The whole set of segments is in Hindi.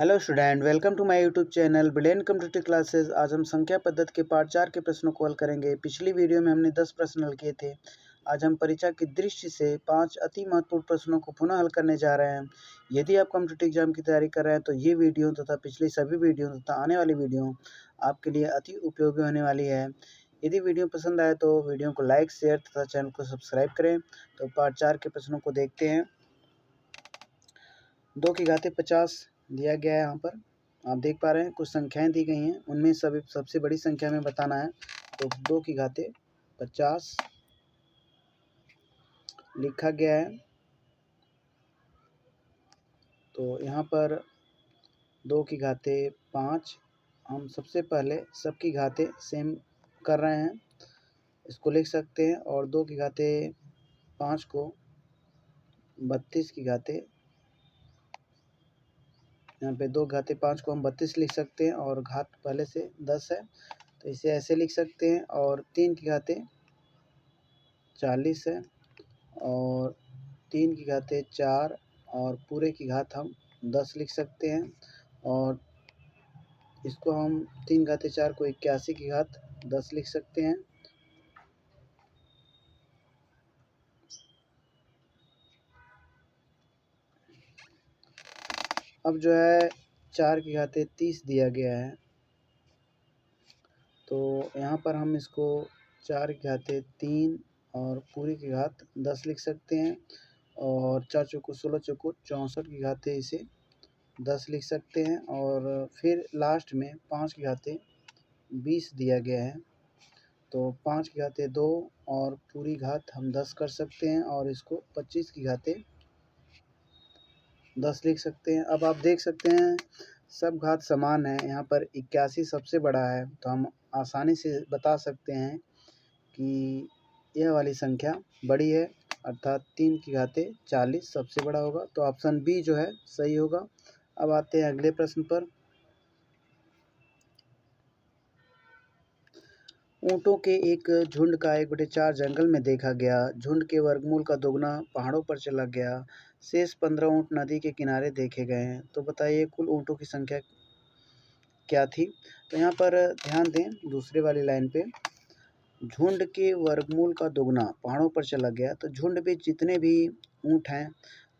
Hello student, welcome to my YouTube channel brilliant computer classes. आज हम संख्या पद्धति के पार्ट 4 के प्रश्नों को हल करेंगे। पिछली वीडियो में हमने 10 प्रश्न हल किए थे। आज हम परीक्षा की दृष्टि से 5 अति महत्वपूर्ण प्रश्नों को पुनः हल करने जा रहे हैं। यदि आप कंप्यूटर एग्जाम की तैयारी कर रहे हैं तो ये वीडियो तथा पिछली सभी वीडियो तथा आने वाली वीडियो आपके लिए अति उपयोगी होने वाली है। यदि वीडियो पसंद आए तो वीडियो को लाइक, शेयर तथा चैनल को सब्सक्राइब करें। तो पार्ट 4 के प्रश्नों को देखते हैं। 2 की घाते 50 दिया गया है। यहाँ पर आप देख पा रहे हैं कुछ संख्याएं दी गई हैं, उनमें सबसे बड़ी संख्या में बताना है। तो 2 की घाते 50 लिखा गया है। तो यहाँ पर 2 की घाते 5 हम सबसे पहले सबकी घाते सेम कर रहे हैं, इसको लिख सकते हैं। और 2 की घाते 5 को 32 की घाते, यहाँ पे 2 घाते 5 को हम 32 लिख सकते हैं और घात पहले से 10 है तो इसे ऐसे लिख सकते हैं। और 3 की घाते 40 है और 3 की घाते 4 और पूरे की घात हम 10 लिख सकते हैं। और इसको हम 3 घाते 4 को 81 की घात 10 लिख सकते हैं। अब जो है 4 की घाते 30 दिया गया है, तो यहाँ पर हम इसको 4 की घाते 3 और पूरी की घात 10 लिख सकते हैं। और 4 चौको 16 चौको 64 की घाते इसे 10 लिख सकते हैं। और फिर लास्ट में 5 की घाते 20 दिया गया है, तो 5 की घाते 2 और पूरी घात हम 10 कर सकते हैं और इसको 25 की घाते 10 लिख सकते हैं। अब आप देख सकते हैं सब घात समान है। यहाँ पर 81 सबसे बड़ा है, तो हम आसानी से बता सकते हैं कि यह वाली संख्या बड़ी है, अर्थात 3 की घाते 40 सबसे बड़ा होगा। तो ऑप्शन बी जो है सही होगा। अब आते हैं अगले प्रश्न पर। ऊँटों के एक झुंड का 1/4 जंगल में देखा गया। झुंड के वर्गमूल का दोगुना पहाड़ों पर चला गया। शेष 15 ऊँट नदी के किनारे देखे गए हैं। तो बताइए कुल ऊँटों की संख्या क्या थी। तो यहाँ पर ध्यान दें दूसरे वाली लाइन पे, झुंड के वर्गमूल का दोगुना पहाड़ों पर चला गया। तो झुंड में जितने भी ऊँट हैं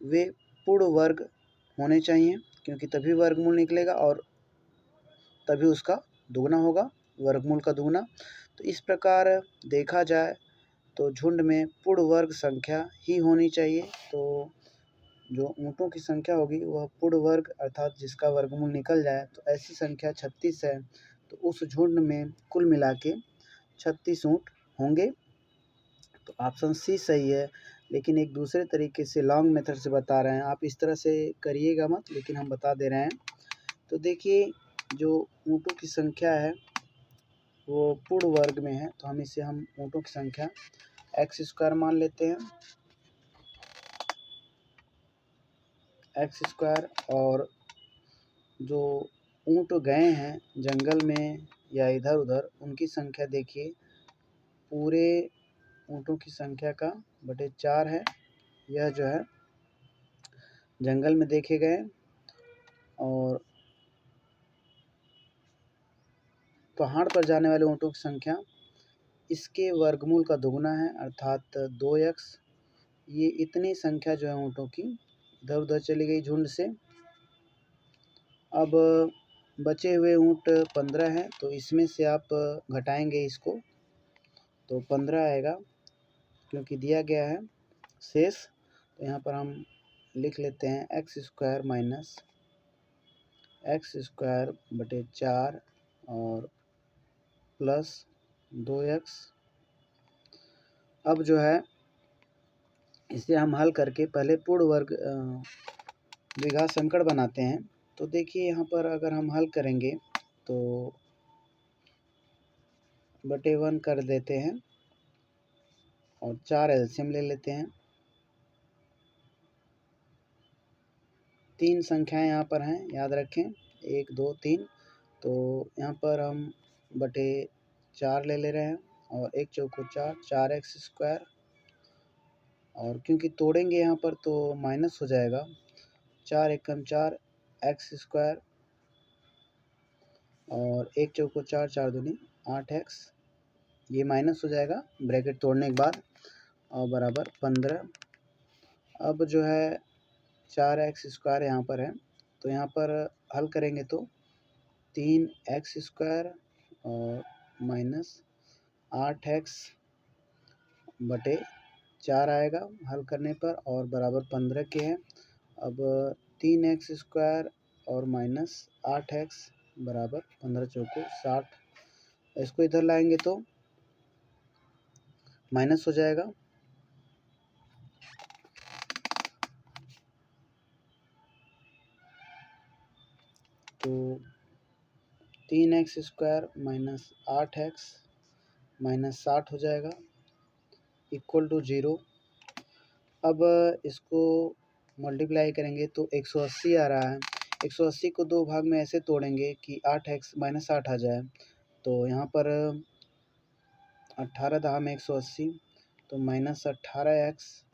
वे पूर्ण वर्ग होने चाहिए, क्योंकि तभी वर्गमूल निकलेगा और तभी उसका दुगना होगा, वर्गमूल का दुगना। तो इस प्रकार देखा जाए तो झुंड में पूर्ण वर्ग संख्या ही होनी चाहिए। तो जो ऊँटों की संख्या होगी वह पूर्ण वर्ग अर्थात जिसका वर्गमूल निकल जाए, तो ऐसी संख्या 36 है। तो उस झुंड में कुल मिला के 36 ऊँट होंगे। तो ऑप्शन सी सही है, लेकिन एक दूसरे तरीके से लॉन्ग मेथड से बता रहे हैं। आप इस तरह से करिएगा मत, लेकिन हम बता दे रहे हैं। तो देखिए जो ऊँटों की संख्या है वो पूर्ण वर्ग में है, तो हम ऊँटों की संख्या एक्स स्क्वायर मान लेते हैं, एक्स स्क्वायर। और जो ऊँट गए हैं जंगल में या इधर उधर, उनकी संख्या देखिए पूरे ऊँटों की संख्या का बटे 4 है। यह जो है जंगल में देखे गए। और पहाड़ पर जाने वाले ऊँटों की संख्या इसके वर्गमूल का दोगुना है, अर्थात 2x। ये इतनी संख्या जो है ऊँटों की इधर उधर चली गई झुंड से। अब बचे हुए ऊँट 15 हैं, तो इसमें से आप घटाएंगे इसको तो 15 आएगा, क्योंकि दिया गया है शेष। तो यहाँ पर हम लिख लेते हैं x square minus x square बटे 4 और प्लस 2x। अब जो है इसे हम हल करके पहले पूर्ण वर्ग द्विघात समीकरण बनाते हैं। तो देखिए यहाँ पर अगर हम हल करेंगे तो बटे 1 कर देते हैं और 4 एलसीएम ले लेते हैं। 3 संख्याएं यहाँ पर हैं, याद रखें 1 2 3। तो यहाँ पर हम बटे 4 ले ले रहे हैं और 1 चौको 4, 4x स्क्वायर। और क्योंकि तोड़ेंगे यहाँ पर तो माइनस हो जाएगा, 4 एकम 4 एक्स स्क्वायर और एक चौको 4, 4 दूनी 8x, ये माइनस हो जाएगा ब्रैकेट तोड़ने के बाद, और बराबर 15। अब जो है 4x² यहाँ पर है, तो यहाँ पर हल करेंगे तो 3x² और माइनस 8x/4 आएगा हल करने पर, और बराबर 15 के हैं। अब 3x² और माइनस 8x बराबर 15 चौको 60। इसको इधर लाएंगे तो माइनस हो जाएगा, तो 3x² माइनस 8x माइनस 60 हो जाएगा इक्वल टू 0। अब इसको मल्टीप्लाई करेंगे तो 180 आ रहा है। 180 को 2 भाग में ऐसे तोड़ेंगे कि 8x माइनस 60 आ जाए, तो यहाँ पर 18 दहा में 180, तो माइनस 18x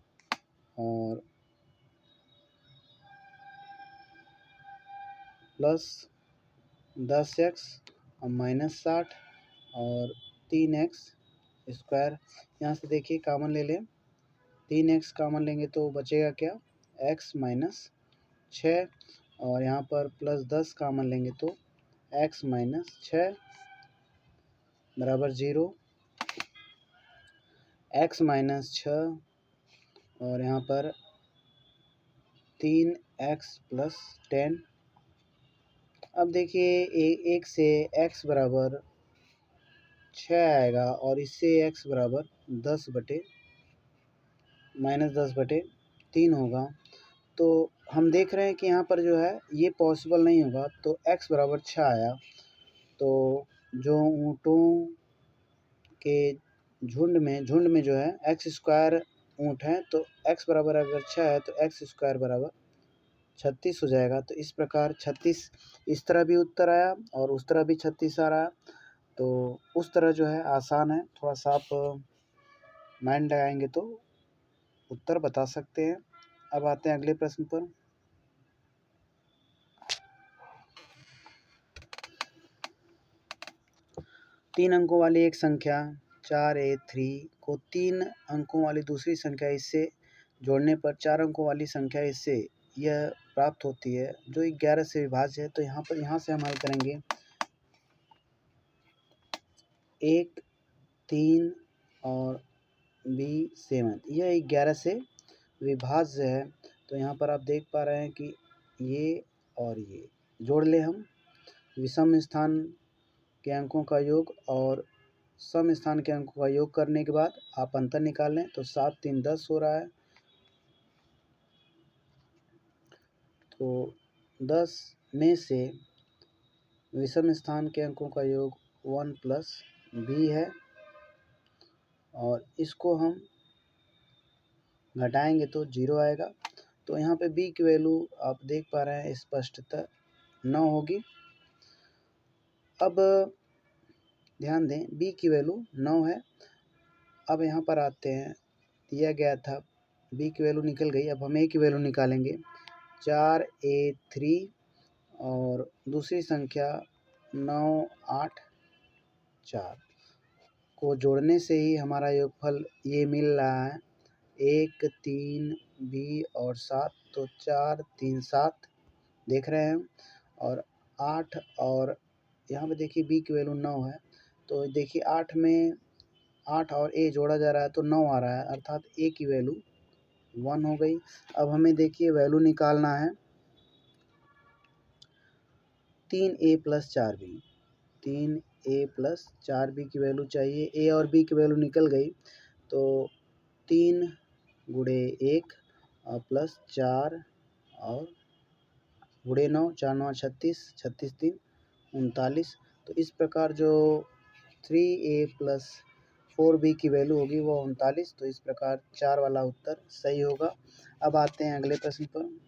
और प्लस 10x और माइनस 60 और 3x²। यहाँ से देखिए कॉमन ले लें, 3x कॉमन लेंगे तो बचेगा क्या, x माइनस 6, और यहाँ पर प्लस 10 कॉमन लेंगे तो x माइनस 6 बराबर 0। x माइनस 6 और यहाँ पर 3x प्लस 10। अब देखिए एक से x बराबर 6 आएगा और इससे x बराबर 10 माइनस 10/3 होगा। तो हम देख रहे हैं कि यहाँ पर जो है ये पॉसिबल नहीं होगा, तो x बराबर 6 आया। तो जो ऊँटों के झुंड में जो है x² ऊँट है, तो x बराबर अगर 6 है तो x² बराबर 36 हो जाएगा। तो इस प्रकार 36 इस तरह भी उत्तर आया और उस तरह भी 36 आ रहा। तो उस तरह जो है आसान है, थोड़ा सा आप माइंड लगाएंगे तो उत्तर बता सकते हैं। अब आते हैं अगले प्रश्न पर। तीन अंकों वाली एक संख्या 4a3 को 3 अंकों वाली दूसरी संख्या इससे जोड़ने पर 4 अंकों वाली संख्या इससे यह प्राप्त होती है जो 11 से विभाज्य है। तो यहाँ से हम हल करेंगे 1, 3 और B7, यह 11 से विभाज्य है। तो यहाँ पर आप देख पा रहे हैं कि ये और ये जोड़ ले हम, विषम स्थान के अंकों का योग और सम स्थान के अंकों का योग करने के बाद आप अंतर निकाल लें, तो 7 3 10 हो रहा है। तो 10 में से विषम स्थान के अंकों का योग 1 प्लस b है, और इसको हम घटाएंगे तो 0 आएगा। तो यहाँ पे b की वैल्यू आप देख पा रहे हैं स्पष्टतः 9 होगी। अब ध्यान दें b की वैल्यू 9 है। अब यहाँ पर आते हैं, दिया गया था b की वैल्यू निकल गई, अब हम a की वैल्यू निकालेंगे। 4a3 और दूसरी संख्या 9 8 4 को जोड़ने से ही हमारा योगफल ये मिल रहा है 1 3 b और 7, तो 4 3 7 देख रहे हैं, और 8 और यहाँ पे देखिए b की वैल्यू 9 है। तो देखिए 8 में 8 और a जोड़ा जा रहा है तो 9 आ रहा है, अर्थात a की वैल्यू 1 हो गई। अब हमें देखिए वैल्यू निकालना है 3a plus 4b, 3a plus 4b की वैल्यू चाहिए। a और b की वैल्यू निकल गई, तो 3 गुणे 1 और प्लस 4 और गुणे 9, 4 9 36, 36 3 39। तो इस प्रकार जो 3a प्लस 4b की वैल्यू होगी वो 39। तो इस प्रकार 4 वाला उत्तर सही होगा। अब आते हैं अगले प्रश्न पर।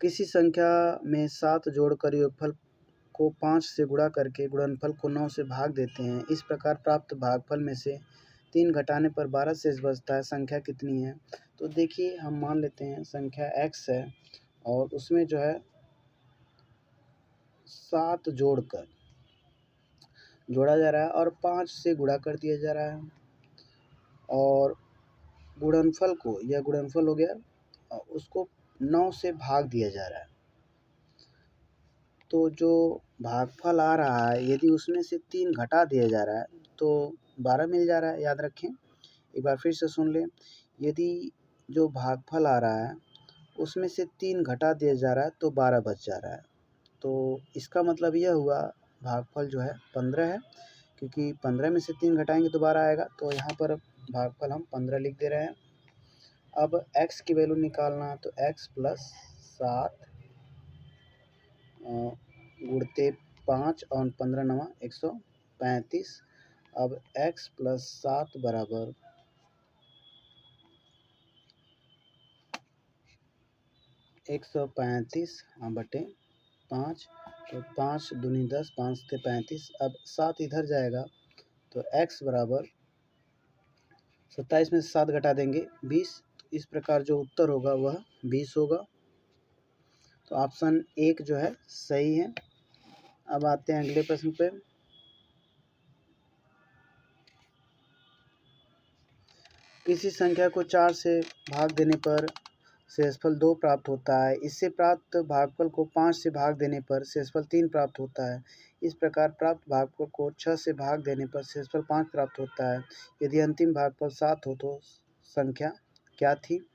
किसी संख्या में 7 जोड़कर योगफल को 5 से गुणा करके गुणनफल को 9 से भाग देते हैं। इस प्रकार प्राप्त भागफल में से 3 घटाने पर 12 शेष बचता है, संख्या कितनी है? तो देखिए हम मान लेते हैं संख्या x है और उसमें जो है 7 जोड़ा जा रहा है और 5 से गुणा कर दिया जा रहा है और गुणनफल को, यह गुणनफल हो गया और उसको 9 से भाग दिया जा रहा है। तो जो भागफल आ रहा है यदि उसमें से 3 घटा दिया जा रहा है तो 12 मिल जा रहा है। याद रखें, एक बार फिर से सुन लें, यदि जो भागफल आ रहा है उसमें से 3 घटा दिया जा रहा है तो 12 बच जा रहा है। तो इसका मतलब यह हुआ भागफल जो है 15 है, क्योंकि 15 में से 3 घटाएंगे तो 12 आएगा। तो यहाँ पर भागफल हम 15 लिख दे रहे हैं। अब x की वैल्यू निकालना, तो x प्लस 7 गुणते 5 और 15 नवा 135। अब x प्लस 7 बराबर 135 बटे 5, तो 5 दूनी 10, 5 से 35। अब 7 इधर जाएगा तो x बराबर 27 में से 7 घटा देंगे 20। इस प्रकार जो उत्तर होगा वह 20 होगा। तो ऑप्शन 1 जो है सही है। अब आते हैं अगले प्रश्न पे। किसी संख्या को 4 से भाग देने पर शेषफल 2 प्राप्त होता है। इससे प्राप्त भागफल को 5 से भाग देने पर शेषफल 3 प्राप्त होता है। इस प्रकार प्राप्त भागफल को 6 से भाग देने पर शेषफल 5 प्राप्त होता है। यदि अंतिम भागफल 7 हो तो संख्या क्या थी?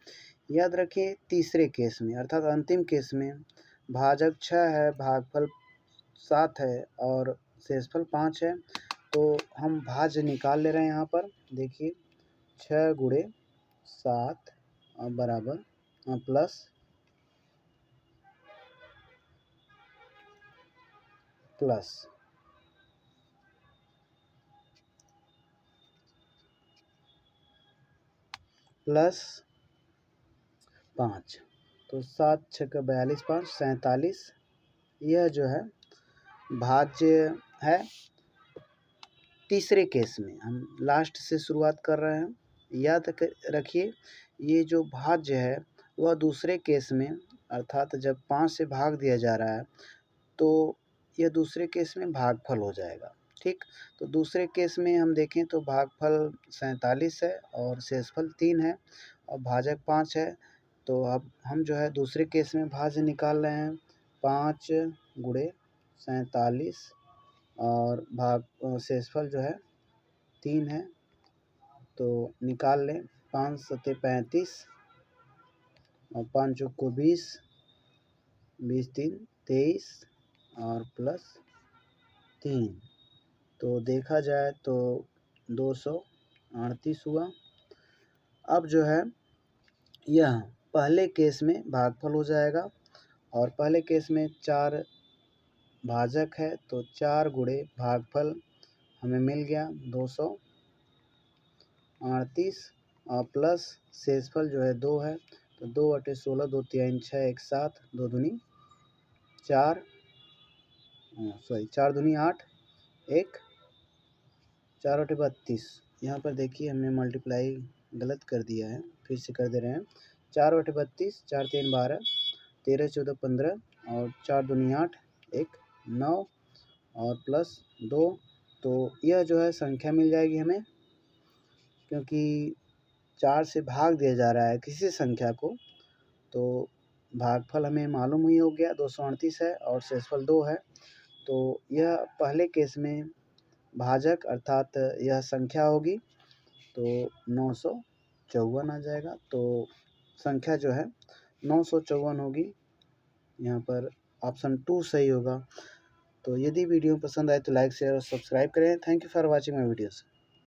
याद रखिए, तीसरे केस में अर्थात अंतिम केस में भाजक 6 है, भागफल 7 है और शेषफल 5 है। तो हम भाज्य निकाल ले रहे हैं। यहाँ पर देखिए 6 गुणे 7 बराबर प्लस प्लस 5, तो 7 छक्का 42, 5 47। यह जो है भाज्य है। तीसरे केस में हम लास्ट से शुरुआत कर रहे हैं। याद रखिए, ये जो भाज्य है वह दूसरे केस में अर्थात जब 5 से भाग दिया जा रहा है तो यह दूसरे केस में भागफल हो जाएगा। ठीक, तो दूसरे केस में हम देखें तो भागफल 47 है और शेषफल 3 है और भाजक 5 है। तो अब हम जो है दूसरे केस में भाज्य निकाल रहे हैं। 5 गुणे 47 और शेषफल जो है 3 है, तो निकाल लें। 5 सत्ते 35 और 5 चौक को 20, 20 3 23 और प्लस 3, तो देखा जाए तो 238 हुआ। अब जो है यह पहले केस में भागफल हो जाएगा और पहले केस में 4 भाजक है, तो 4 गुणे भागफल हमें मिल गया 238 और प्लस शेषफल जो है 2 है, तो 2/16, 2 3 6, 1 7, 2 दूनी 4, 4 दूनी 8, 1 4/32। यहाँ पर देखिए हमने मल्टीप्लाई गलत कर दिया है, फिर से कर दे रहे हैं। 4/32, 4 3 12, 13 14 15 और 4 दूनी 8, 1 9 और प्लस 2। तो यह जो है संख्या मिल जाएगी हमें, क्योंकि 4 से भाग दिया जा रहा है किसी संख्या को, तो भागफल हमें मालूम ही हो गया 238 है और शेषफल 2 है। तो यह पहले केस में भाजक अर्थात यह संख्या होगी, तो 954 आ जाएगा। तो संख्या जो है 954 होगी। यहाँ पर ऑप्शन 2 सही होगा। तो यदि वीडियो पसंद आए तो लाइक शेयर और सब्सक्राइब करें। Thank you for watching my videos.